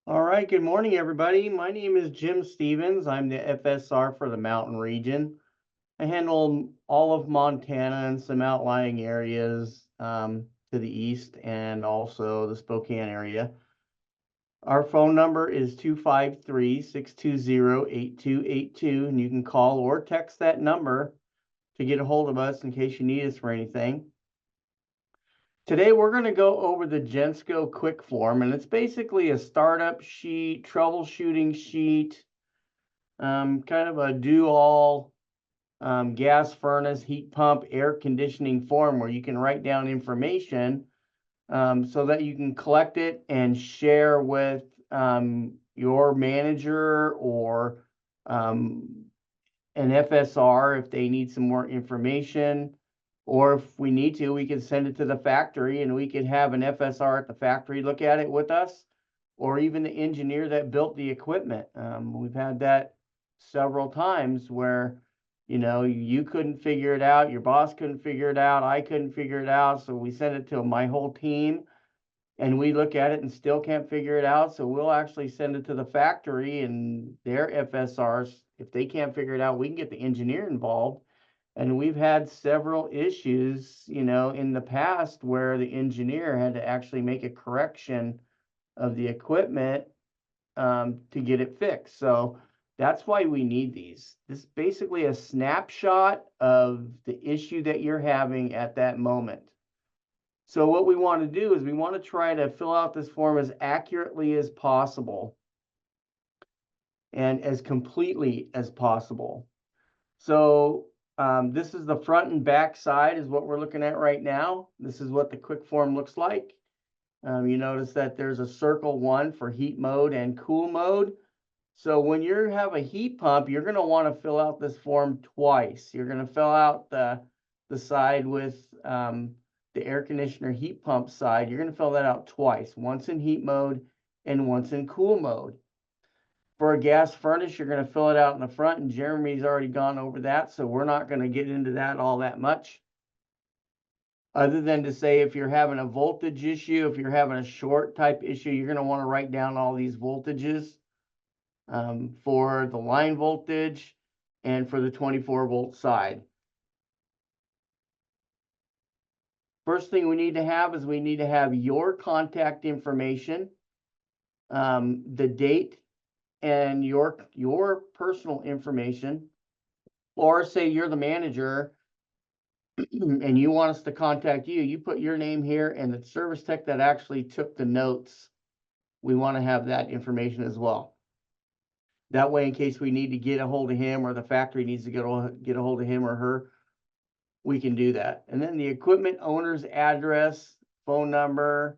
All right, good morning, everybody. My name is Jim Stevens. I'm the FSR for the Mountain Region. I handle all of Montana and some outlying areas to the east and also the Spokane area. Our phone number is 253-620-8282, and you can call or text that number to get a hold of us in case you need us for anything. Today, we're going to go over the Gensco quick form, and it's basically a startup sheet, troubleshooting sheet, kind of a do-all gas furnace, heat pump, air conditioning form where you can write down information so that you can collect it and share with your manager or an FSR if they need some more information. Or if we need to, we can send it to the factory and we could have an FSR at the factory look at it with us, or even the engineer that built the equipment. We've had that several times where, you couldn't figure it out, your boss couldn't figure it out, I couldn't figure it out. So we send it to my whole team and we look at it and still can't figure it out. So we'll actually send it to the factory and their FSRs. If they can't figure it out, we can get the engineer involved. And we've had several issues, in the past where the engineer had to actually make a correction of the equipment to get it fixed. So that's why we need these. This is basically a snapshot of the issue that you're having at that moment. So what we want to do is we want to try to fill out this form as accurately as possible and as completely as possible. So this is the front and back side is what we're looking at right now. This is what the quick form looks like. You notice that there's a circle 1 for heat mode and cool mode. So when you have a heat pump, you're going to want to fill out this form twice. You're going to fill out the side with the air conditioner heat pump side. You're going to fill that out twice, once in heat mode and once in cool mode. For a gas furnace, you're going to fill it out in the front, and Jeremy's already gone over that, so we're not going to get into that all that much. Other than to say, if you're having a voltage issue, if you're having a short type issue, you're going to want to write down all these voltages for the line voltage and for the 24-volt side. First thing we need to have is we need to have your contact information, the date, and your personal information. Or say you're the manager and you want us to contact you, you put your name here, and the service tech that actually took the notes, we want to have that information as well. That way, in case we need to get a hold of him or the factory needs to get a hold of him or her, we can do that. And then the equipment owner's address, phone number,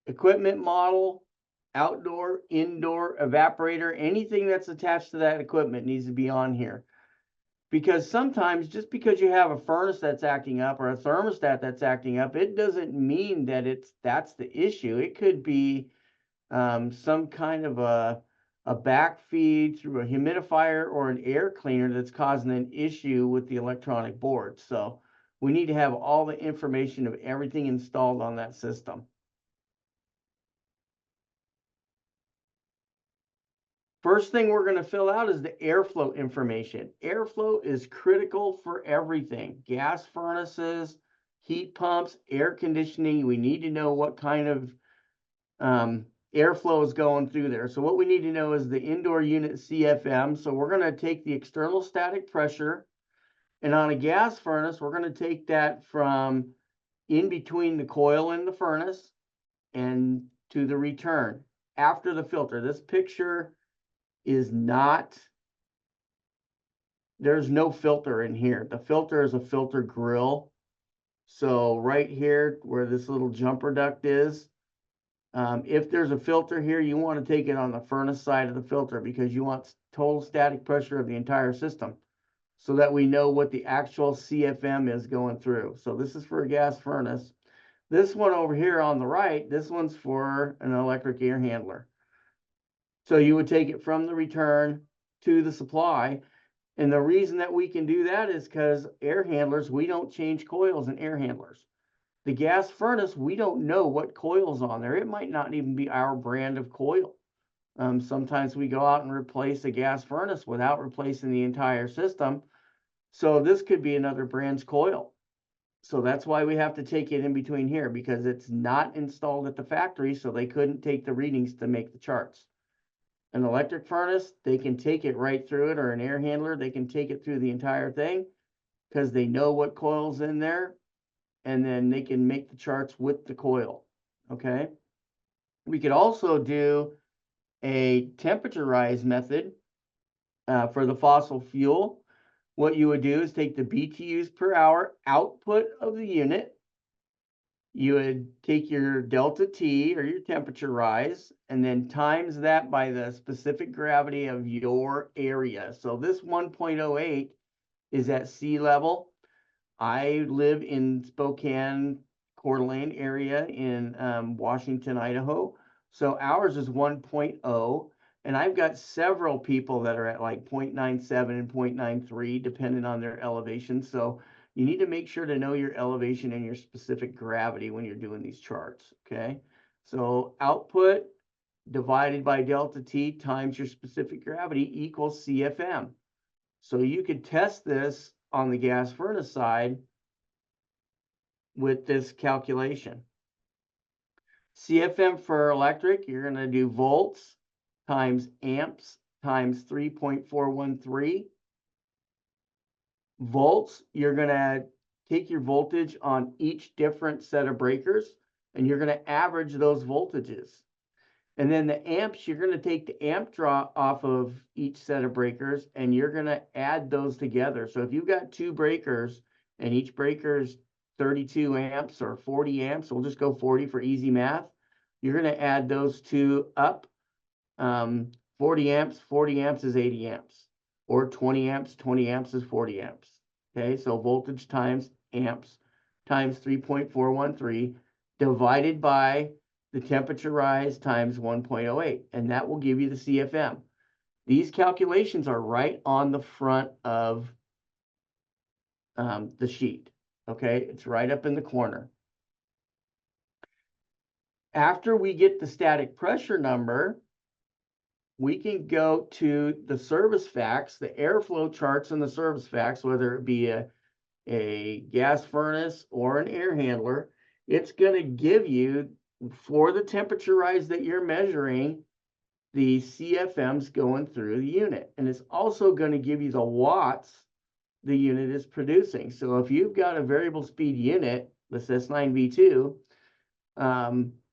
equipment model, outdoor, indoor, evaporator, anything that's attached to that equipment needs to be on here. Because sometimes just because you have a furnace that's acting up or a thermostat that's acting up, it doesn't mean that that's the issue. It could be some kind of a backfeed through a humidifier or an air cleaner that's causing an issue with the electronic board. So we need to have all the information of everything installed on that system. First thing we're going to fill out is the airflow information. Airflow is critical for everything. Gas furnaces, heat pumps, air conditioning. We need to know what kind of airflow is going through there. So what we need to know is the indoor unit CFM. So we're going to take the external static pressure. And on a gas furnace, we're going to take that from in between the coil and the furnace and to the return after the filter. This picture is not, there's no filter in here. The filter is a filter grill. So right here where this little jumper duct is, if there's a filter here, you want to take it on the furnace side of the filter because you want total static pressure of the entire system so that we know what the actual CFM is going through. So this is for a gas furnace. This one over here on the right, this one's for an electric air handler. So you would take it from the return to the supply. And the reason that we can do that is because air handlers, we don't change coils in air handlers. The gas furnace, we don't know what coil's on there. It might not even be our brand of coil. Sometimes we go out and replace a gas furnace without replacing the entire system. So this could be another brand's coil. So that's why we have to take it in between here, because it's not installed at the factory, so they couldn't take the readings to make the charts. An electric furnace, they can take it right through it, or an air handler, they can take it through the entire thing because they know what coil's in there, and then they can make the charts with the coil. Okay. We could also do a temperature rise method for the fossil fuel. What you would do is take the BTUs per hour output of the unit. You would take your delta T, or your temperature rise, and then times that by the specific gravity of your area. So this 1.08 is at sea level. I live in Spokane, Coeur d'Alene area in Washington, Idaho. So ours is 1.0. And I've got several people that are at like 0.97 and 0.93, depending on their elevation. So you need to make sure to know your elevation and your specific gravity when you're doing these charts, okay? So output divided by delta T times your specific gravity equals CFM. So you could test this on the gas furnace side with this calculation. CFM for electric, you're going to do volts times amps times 3.413. Volts, you're going to take your voltage on each different set of breakers, and you're going to average those voltages. And then the amps, you're going to take the amp draw off of each set of breakers, and you're going to add those together. So if you've got two breakers, and each breaker is 32 amps or 40 amps, we'll just go 40 for easy math. You're going to add those two up. 40 amps is 80 amps, or 20 amps is 40 amps. Okay, so voltage times amps times 3.413 divided by the temperature rise times 1.08, and that will give you the CFM. These calculations are right on the front of the sheet. Okay, it's right up in the corner. After we get the static pressure number, we can go to the service facts, the airflow charts and the service facts, whether it be a gas furnace or an air handler. It's going to give you, for the temperature rise that you're measuring, the CFMs going through the unit. And it's also going to give you the watts the unit is producing. So if you've got a variable speed unit, this S9V2,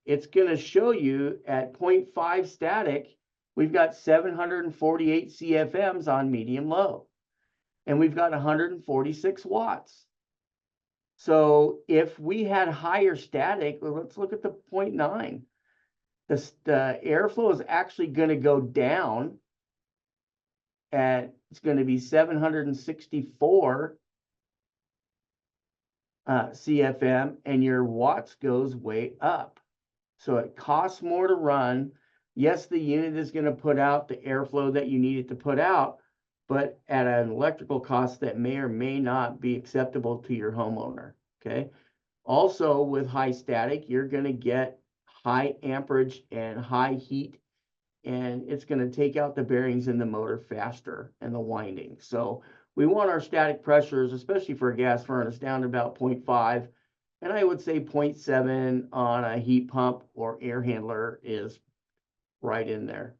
it's going to show you at 0.5 static, we've got 748 CFMs on medium low, and we've got 146 watts. So if we had higher static, well, let's look at the 0.9. The airflow is actually going to go down it's going to be 764 CFM, and your watts goes way up. So it costs more to run. Yes, the unit is going to put out the airflow that you need it to put out, but at an electrical cost that may or may not be acceptable to your homeowner. Okay. Also, with high static, you're going to get high amperage and high heat, and it's going to take out the bearings in the motor faster and the winding. So we want our static pressures, especially for a gas furnace, down to about 0.5. And I would say 0.7 on a heat pump or air handler is right in there.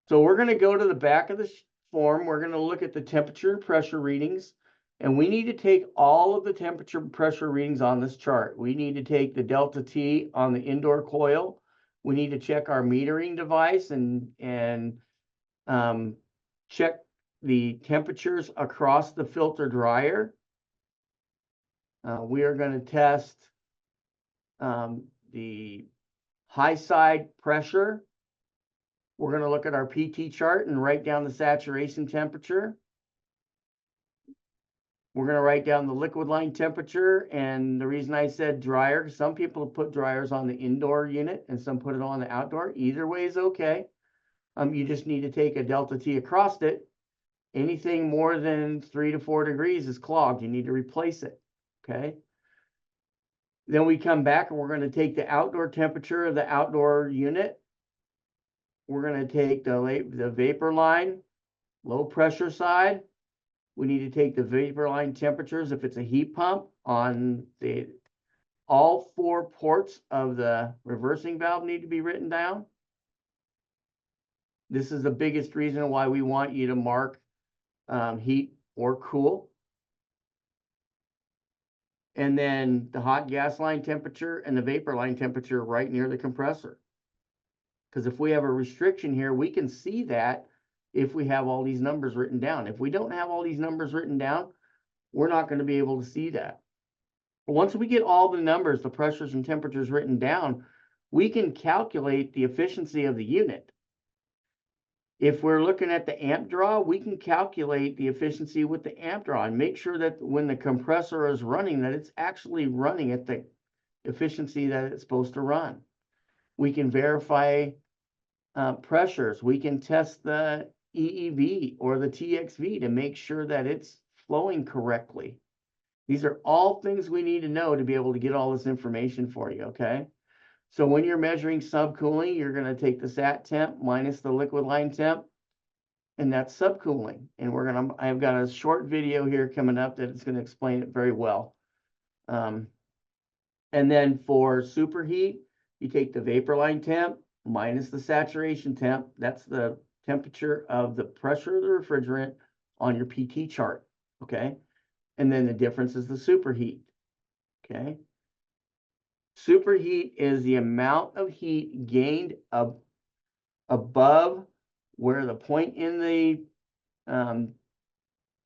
So we're going to go to the back of the form. We're going to look at the temperature and pressure readings. And we need to take all of the temperature and pressure readings on this chart. We need to take the delta T on the indoor coil. We need to check our metering device and check the temperatures across the filter dryer. We are going to test the high side pressure. We're going to look at our PT chart and write down the saturation temperature. We're going to write down the liquid line temperature. And the reason I said dryer, some people put dryers on the indoor unit and some put it on the outdoor. Either way is okay. You just need to take a delta T across it Anything more than 3 to 4 degrees is clogged. You need to replace it, okay? Then we come back and we're going to take the outdoor temperature of the outdoor unit. We're going to take the vapor line, low pressure side. We need to take the vapor line temperatures if it's a heat pump on all 4 ports of the reversing valve need to be written down. This is the biggest reason why we want you to mark heat or cool. And then the hot gas line temperature and the vapor line temperature right near the compressor. Because if we have a restriction here, we can see that if we have all these numbers written down. If we don't have all these numbers written down, we're not going to be able to see that. Once we get all the numbers, the pressures and temperatures written down, we can calculate the efficiency of the unit. If we're looking at the amp draw, we can calculate the efficiency with the amp draw and make sure that when the compressor is running, that it's actually running at the efficiency that it's supposed to run. We can verify pressures. We can test the EEV or the TXV to make sure that it's flowing correctly. These are all things we need to know to be able to get all this information for you, okay? So when you're measuring subcooling, you're going to take the sat temp minus the liquid line temp, and that's subcooling. And I've got a short video here coming up that is going to explain it very well. And then for superheat, you take the vapor line temp minus the saturation temp. That's the temperature of the pressure of the refrigerant on your PT chart, okay? And then the difference is the superheat, okay? Superheat is the amount of heat gained above where the point in the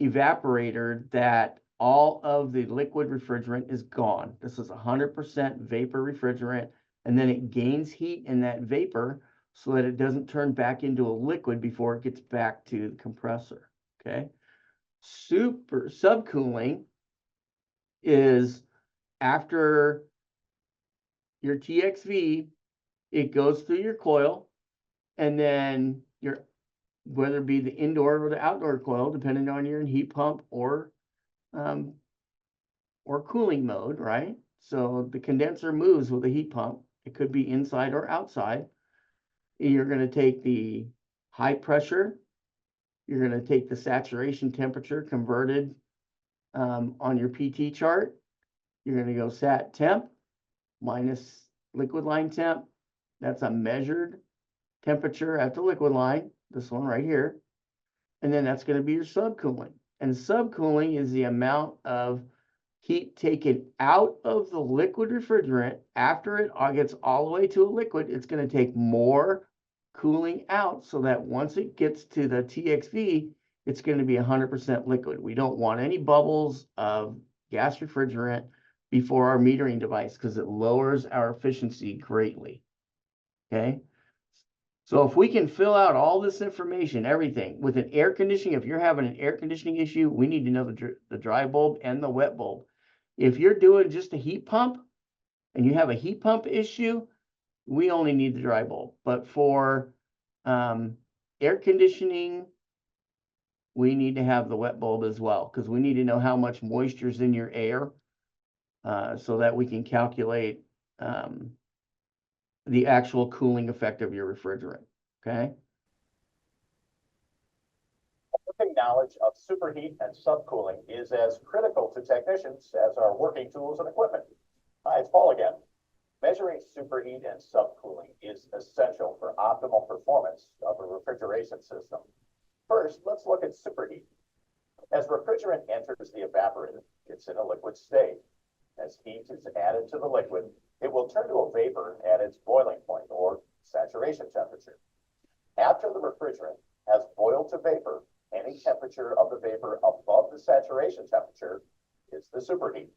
evaporator that all of the liquid refrigerant is gone. This is 100% vapor refrigerant, and then it gains heat in that vapor so that it doesn't turn back into a liquid before it gets back to the compressor, okay? Subcooling is after your TXV, it goes through your coil, and then whether it be the indoor or the outdoor coil, depending on your heat pump or cooling mode, right? So the condenser moves with a heat pump. It could be inside or outside. You're going to take the high pressure. You're going to take the saturation temperature converted on your PT chart. You're going to go sat temp minus liquid line temp. That's a measured temperature at the liquid line, this one right here. And then that's going to be your subcooling. And subcooling is the amount of heat taken out of the liquid refrigerant after it gets all the way to a liquid. It's going to take more cooling out so that once it gets to the TXV, it's going to be 100% liquid. We don't want any bubbles of gas refrigerant before our metering device because it lowers our efficiency greatly, okay? So if we can fill out all this information, everything, with an air conditioning, if you're having an air conditioning issue, we need to know the dry bulb and the wet bulb. If you're doing just a heat pump and you have a heat pump issue, we only need the dry bulb. But for air conditioning, we need to have the wet bulb as well because we need to know how much moisture is in your air so that we can calculate the actual cooling effect of your refrigerant, okay? Working knowledge of superheat and subcooling is as critical to technicians as our working tools and equipment. Hi, it's Paul again. Measuring superheat and subcooling is essential for optimal performance of a refrigeration system. First, let's look at superheat. As refrigerant enters the evaporator, it's in a liquid state. As heat is added to the liquid, it will turn to a vapor at its boiling point or saturation temperature. After the refrigerant has boiled to vapor, any temperature of the vapor above the saturation temperature is the superheat.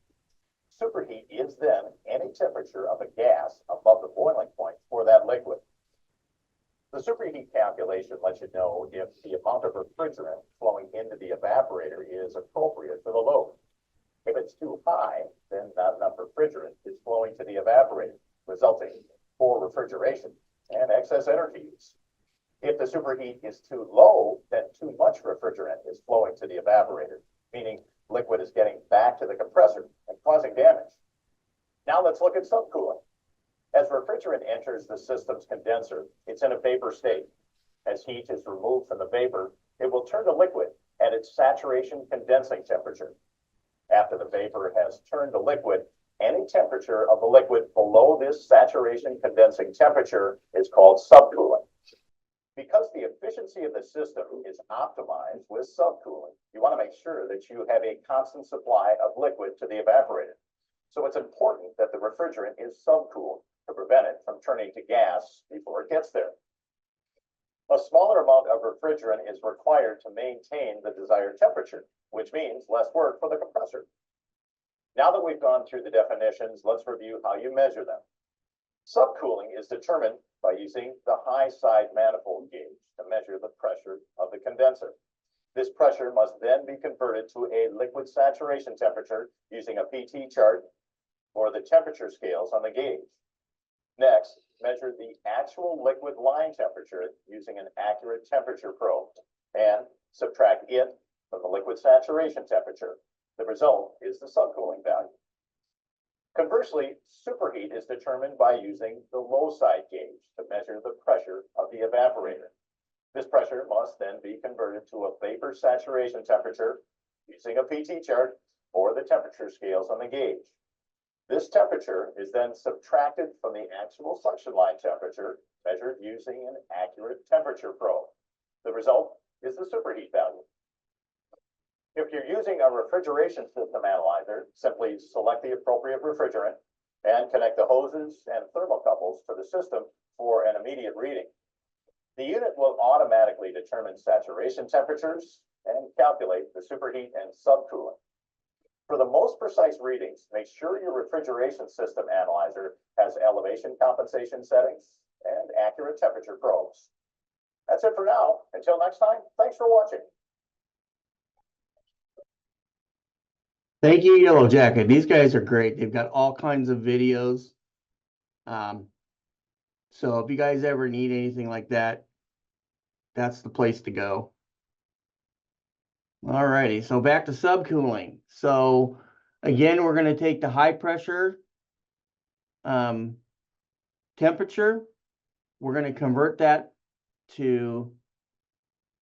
Superheat is then any temperature of a gas above the boiling point for that liquid. The superheat calculation lets you know if the amount of refrigerant flowing into the evaporator is appropriate for the load. If it's too high, then not enough refrigerant is flowing to the evaporator, resulting in poor refrigeration and excess energy use. If the superheat is too low, then too much refrigerant is flowing to the evaporator, meaning liquid is getting back to the compressor and causing damage. Now let's look at subcooling. As refrigerant enters the system's condenser, it's in a vapor state. As heat is removed from the vapor, it will turn to liquid at its saturation condensing temperature. After the vapor has turned to liquid, any temperature of the liquid below this saturation condensing temperature is called subcooling. Because the efficiency of the system is optimized with subcooling, you want to make sure that you have a constant supply of liquid to the evaporator. So it's important that the refrigerant is subcooled to prevent it from turning to gas before it gets there. A smaller amount of refrigerant is required to maintain the desired temperature, which means less work for the compressor. Now that we've gone through the definitions, let's review how you measure them. Subcooling is determined by using the high side manifold gauge to measure the pressure of the condenser. This pressure must then be converted to a liquid saturation temperature using a PT chart or the temperature scales on the gauge. Next, measure the actual liquid line temperature using an accurate temperature probe and subtract it from the liquid saturation temperature. The result is the subcooling value. Conversely, superheat is determined by using the low side gauge to measure the pressure of the evaporator. This pressure must then be converted to a vapor saturation temperature using a PT chart or the temperature scales on the gauge. This temperature is then subtracted from the actual suction line temperature measured using an accurate temperature probe. The result is the superheat value. If you're using a refrigeration system analyzer, simply select the appropriate refrigerant and connect the hoses and thermocouples to the system for an immediate reading. The unit will automatically determine saturation temperatures and calculate the superheat and subcooling. For the most precise readings, make sure your refrigeration system analyzer has elevation compensation settings and accurate temperature probes. That's it for now. Until next time, thanks for watching. Thank you, Yellow Jacket. These guys are great. They've got all kinds of videos. So if you guys ever need anything like that, that's the place to go. All righty, so back to subcooling. So again, we're going to take the high pressure temperature. We're going to convert that to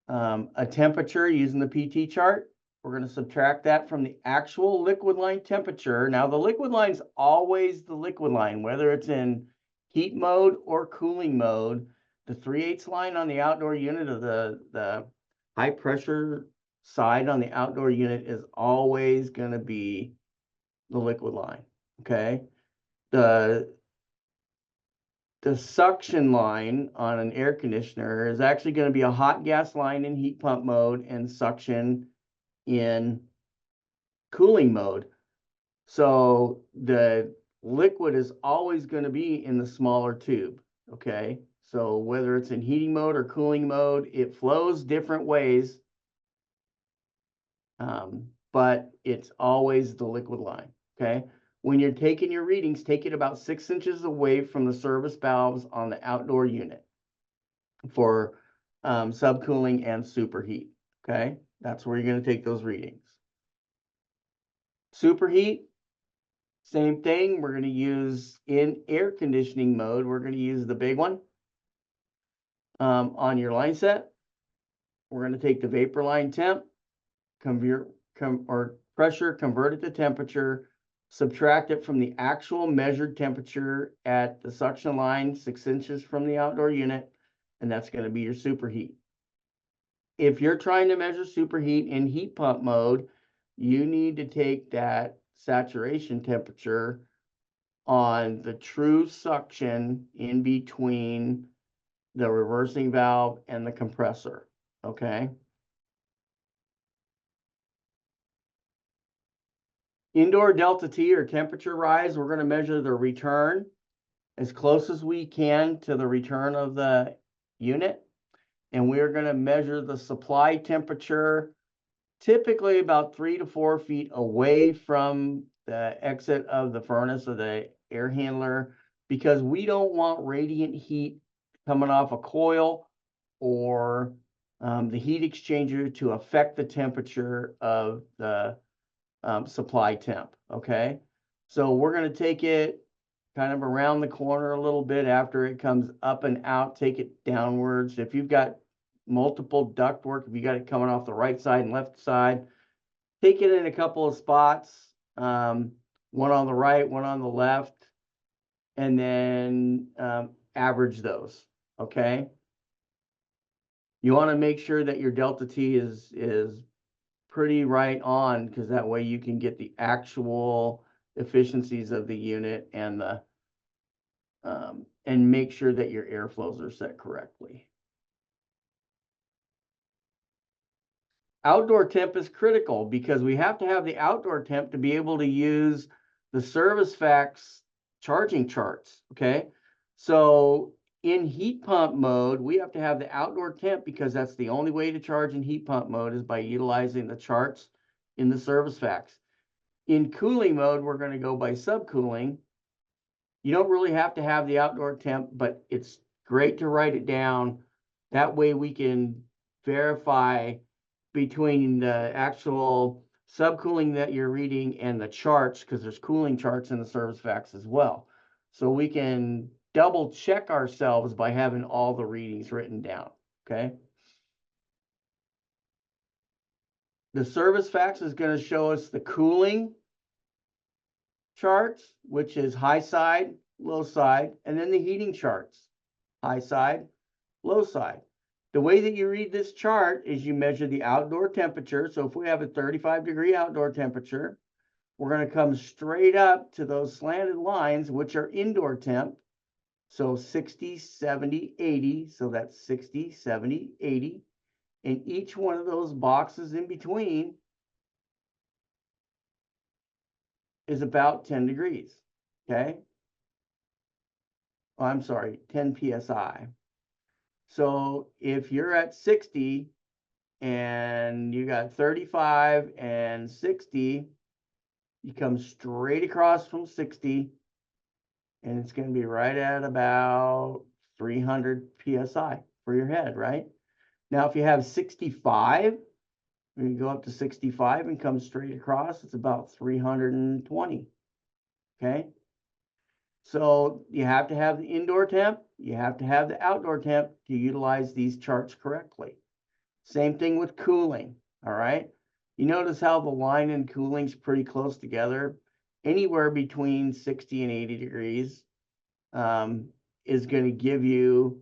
a temperature using the PT chart. We're going to subtract that from the actual liquid line temperature. Now, the liquid line is always the liquid line, whether it's in heat mode or cooling mode. The 3/8 line on the outdoor unit of the high pressure side on the outdoor unit is always going to be the liquid line. Okay. The suction line on an air conditioner is actually going to be a hot gas line in heat pump mode and suction in cooling mode. So the liquid is always going to be in the smaller tube. Okay. So whether it's in heating mode or cooling mode, it flows different ways. But it's always the liquid line. Okay. When you're taking your readings, take it about 6 inches away from the service valves on the outdoor unit for subcooling and superheat. Okay. That's where you're going to take those readings. Superheat, same thing. We're going to use in air conditioning mode. We're going to use the big one on your line set. We're going to take the vapor line temp, or pressure, convert it to temperature, subtract it from the actual measured temperature at the suction line 6 inches from the outdoor unit, and that's going to be your superheat. If you're trying to measure superheat in heat pump mode, you need to take that saturation temperature on the true suction in between the reversing valve and the compressor. Okay. Indoor delta T, or temperature rise, we're going to measure the return as close as we can to the return of the unit. And we're going to measure the supply temperature typically about 3 to 4 feet away from the exit of the furnace or the air handler, because we don't want radiant heat coming off a coil or the heat exchanger to affect the temperature of the supply temp, okay? So we're going to take it kind of around the corner a little bit after it comes up and out, take it downwards. If you've got multiple ductwork, if you got it coming off the right side and left side, take it in a couple of spots, one on the right, one on the left, and then average those, okay? You want to make sure that your delta T is pretty right on, because that way you can get the actual efficiencies of the unit and the and make sure that your airflows are set correctly. Outdoor temp is critical because we have to have the outdoor temp to be able to use the service facts charging charts, okay? So in heat pump mode, we have to have the outdoor temp because that's the only way to charge in heat pump mode is by utilizing the charts in the service facts. In cooling mode, we're going to go by subcooling. You don't really have to have the outdoor temp, but it's great to write it down. That way we can verify between the actual subcooling that you're reading and the charts, because there's cooling charts in the service facts as well. So we can double check ourselves by having all the readings written down, okay? The service facts is going to show us the cooling charts, which is high side, low side, and then the heating charts, high side, low side. The way that you read this chart is you measure the outdoor temperature. So if we have a 35-degree outdoor temperature, we're going to come straight up to those slanted lines, which are indoor temp. So 60, 70, 80. So that's 60, 70, 80. And each one of those boxes in between is about 10 degrees, okay? Oh, I'm sorry, 10 PSI. So if you're at 60 and you got 35 and 60, you come straight across from 60 and it's going to be right at about 300 PSI for your head, right? Now, if you have 65, you go up to 65 and come straight across, it's about 320, okay? So you have to have the indoor temp, you have to have the outdoor temp to utilize these charts correctly. Same thing with cooling, all right? You notice how the line in cooling is pretty close together. Anywhere between 60 and 80 degrees is going to give you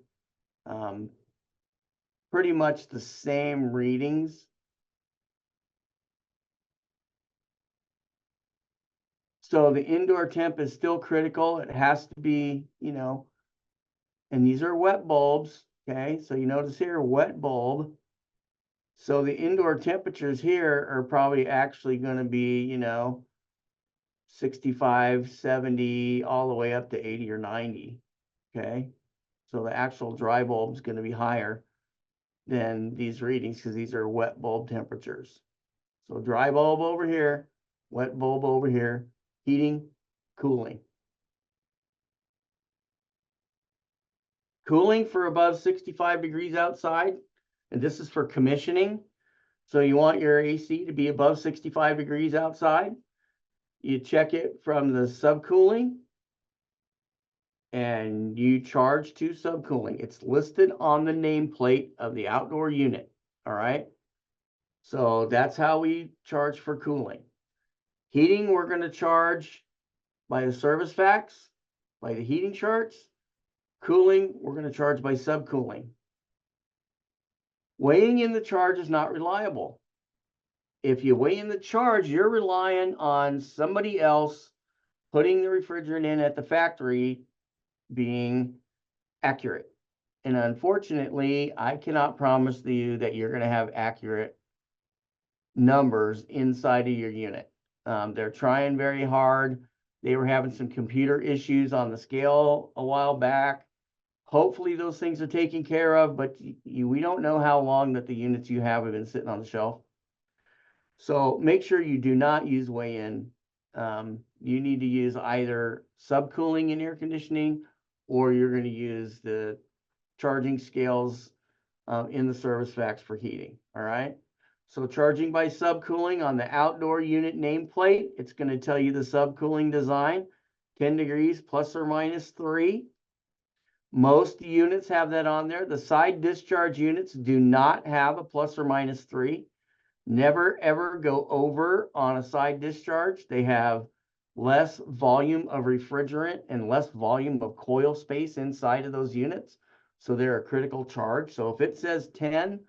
pretty much the same readings. So the indoor temp is still critical. It has to be, you know, and these are wet bulbs, okay? So you notice here, wet bulb. So the indoor temperatures here are probably actually going to be, you know, 65, 70, all the way up to 80 or 90, okay? So the actual dry bulb is going to be higher than these readings because these are wet bulb temperatures. So dry bulb over here, wet bulb over here, heating, cooling. Cooling for above 65 degrees outside, and this is for commissioning. So you want your AC to be above 65 degrees outside. You check it from the subcooling and you charge to subcooling. It's listed on the nameplate of the outdoor unit, all right? So that's how we charge for cooling. Heating, we're going to charge by the service facts, by the heating charts. Cooling, we're going to charge by subcooling. Weighing in the charge is not reliable. If you weigh in the charge, you're relying on somebody else putting the refrigerant in at the factory being accurate. And unfortunately, I cannot promise you that you're going to have accurate numbers inside of your unit. They're trying very hard. They were having some computer issues on the scale a while back. Hopefully those things are taken care of, but we don't know how long that the units you have been sitting on the shelf. So make sure you do not use weigh-in. You need to use either subcooling in air conditioning, or you're going to use the charging scales in the service facts for heating. All right. So charging by subcooling on the outdoor unit nameplate, it's going to tell you the subcooling design, 10 degrees plus or minus 3. Most units have that on there. The side discharge units do not have a plus or minus 3. Never ever go over on a side discharge. They have less volume of refrigerant and less volume of coil space inside of those units. So they're a critical charge. So if it says 10,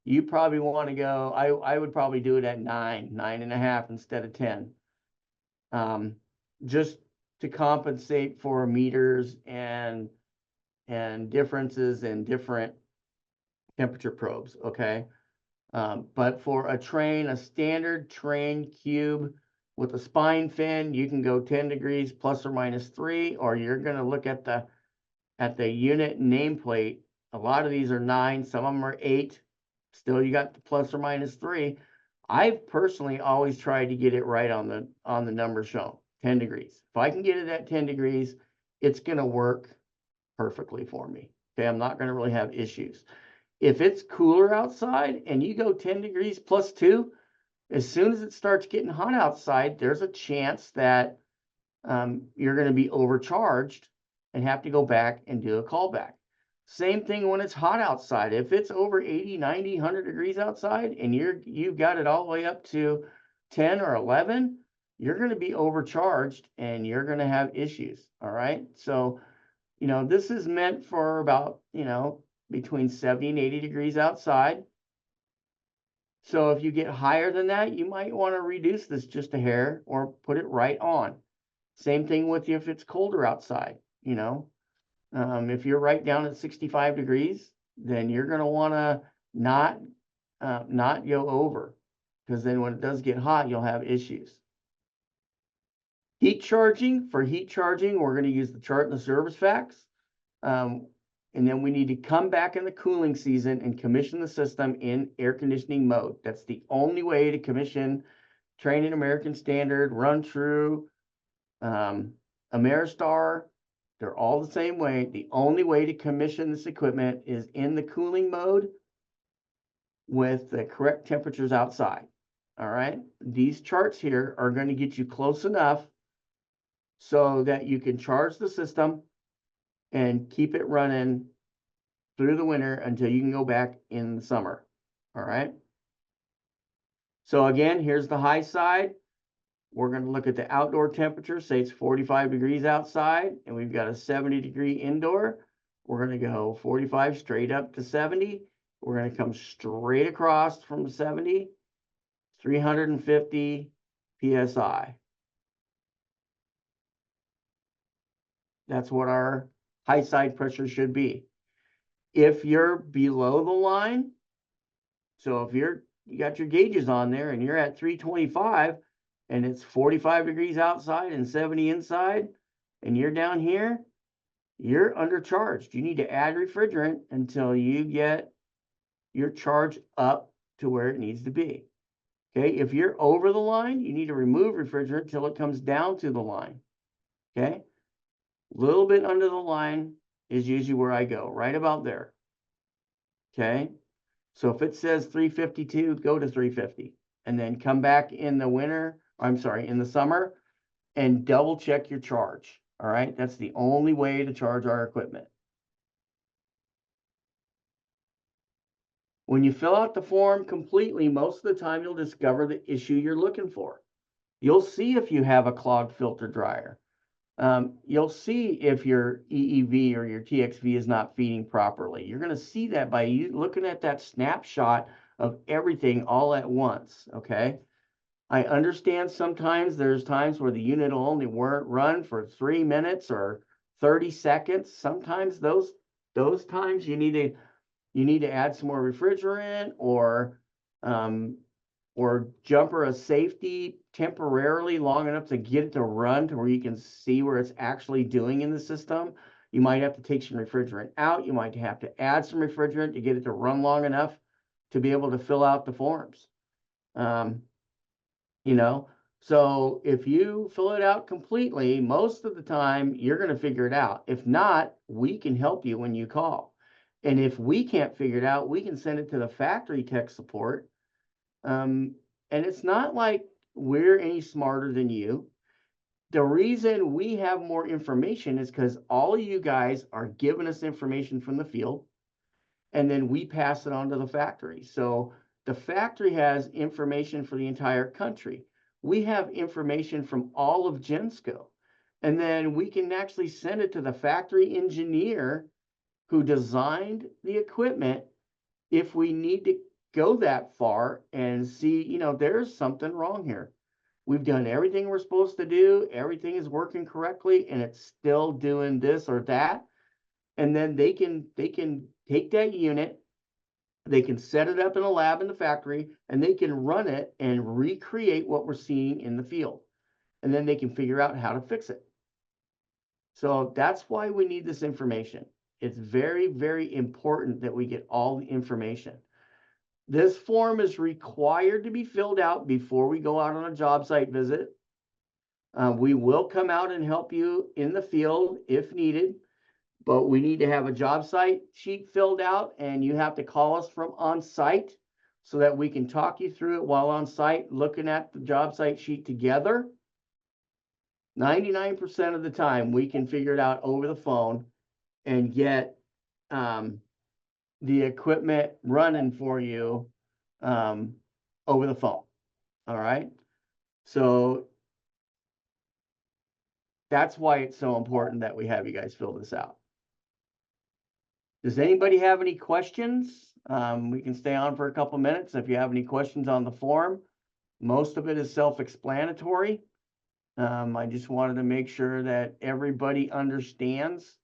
you probably want to go, I would probably do it at 9, 9.5 instead of 10. Just to compensate for meters and differences in different temperature probes, okay? But for a train, a standard train cube with a spine fin, you can go 10 degrees plus or minus 3, or you're going to look at the unit nameplate. A lot of these are 9, some of them are 8. Still, you got the plus or minus 3. I've personally always tried to get it right on the number shown, 10 degrees. If I can get it at 10 degrees, it's going to work perfectly for me. Okay, I'm not going to really have issues. If it's cooler outside and you go 10 degrees plus 2, as soon as it starts getting hot outside, there's a chance that you're going to be overcharged and have to go back and do a callback. Same thing when it's hot outside. If it's over 80, 90, 100 degrees outside and you've got it all the way up to 10 or 11, you're going to be overcharged and you're going to have issues. All right. So, this is meant for about, between 70 and 80 degrees outside. So if you get higher than that, you might want to reduce this just a hair or put it right on. Same thing with you if it's colder outside, if you're right down at 65 degrees, then you're going to want to not go over, because then when it does get hot, you'll have issues. Heat charging, we're going to use the chart and the service facts. And then we need to come back in the cooling season and commission the system in air conditioning mode. That's the only way to commission Training American Standard, Run True, Ameristar. They're all the same way. The only way to commission this equipment is in the cooling mode with the correct temperatures outside. All right. These charts here are going to get you close enough so that you can charge the system and keep it running through the winter until you can go back in the summer. All right. So again, here's the high side. We're going to look at the outdoor temperature. Say it's 45 degrees outside and we've got a 70-degree indoor. We're going to go 45 straight up to 70. We're going to come straight across from 70, 350 PSI. That's what our high side pressure should be. If you're below the line, so if you got your gauges on there and you're at 325 and it's 45 degrees outside and 70 inside, and you're down here, you're undercharged. You need to add refrigerant until you get your charge up to where it needs to be. Okay, if you're over the line, you need to remove refrigerant till it comes down to the line. Okay, a little bit under the line is usually where I go, right about there. Okay, so if it says 352, go to 350 and then come back in the winter, in the summer, and double check your charge. All right, that's the only way to charge our equipment. When you fill out the form completely, most of the time you'll discover the issue you're looking for. You'll see if you have a clogged filter dryer. You'll see if your EEV or your TXV is not feeding properly. You're going to see that by you looking at that snapshot of everything all at once, okay? I understand sometimes there's times where the unit will only run for 3 minutes or 30 seconds. Sometimes those times you need to add some more refrigerant or jumper a safety temporarily long enough to get it to run to where you can see where it's actually doing in the system. You might have to take some refrigerant out. You might have to add some refrigerant to get it to run long enough to be able to fill out the forms. So if you fill it out completely, most of the time you're going to figure it out. If not, we can help you when you call. And if we can't figure it out, we can send it to the factory tech support. And it's not like we're any smarter than you. The reason we have more information is because all of you guys are giving us information from the field, and then we pass it on to the factory. So the factory has information for the entire country. We have information from all of Gensco, and then we can actually send it to the factory engineer who designed the equipment if we need to go that far and see, there's something wrong here. We've done everything we're supposed to do. Everything is working correctly, and it's still doing this or that. And then they can take that unit, they can set it up in a lab in the factory, and they can run it and recreate what we're seeing in the field. And then they can figure out how to fix it. So that's why we need this information. It's very, very important that we get all the information. This form is required to be filled out before we go out on a job site visit. We will come out and help you in the field if needed, but we need to have a job site sheet filled out, and you have to call us from on site so that we can talk you through it while on site, looking at the job site sheet together. 99% of the time, we can figure it out over the phone and get the equipment running for you over the phone. All right. So that's why it's so important that we have you guys fill this out. Does anybody have any questions? We can stay on for a couple minutes if you have any questions on the form. Most of it is self-explanatory. I just wanted to make sure that everybody understands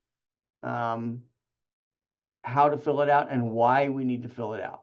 how to fill it out and why we need to fill it out.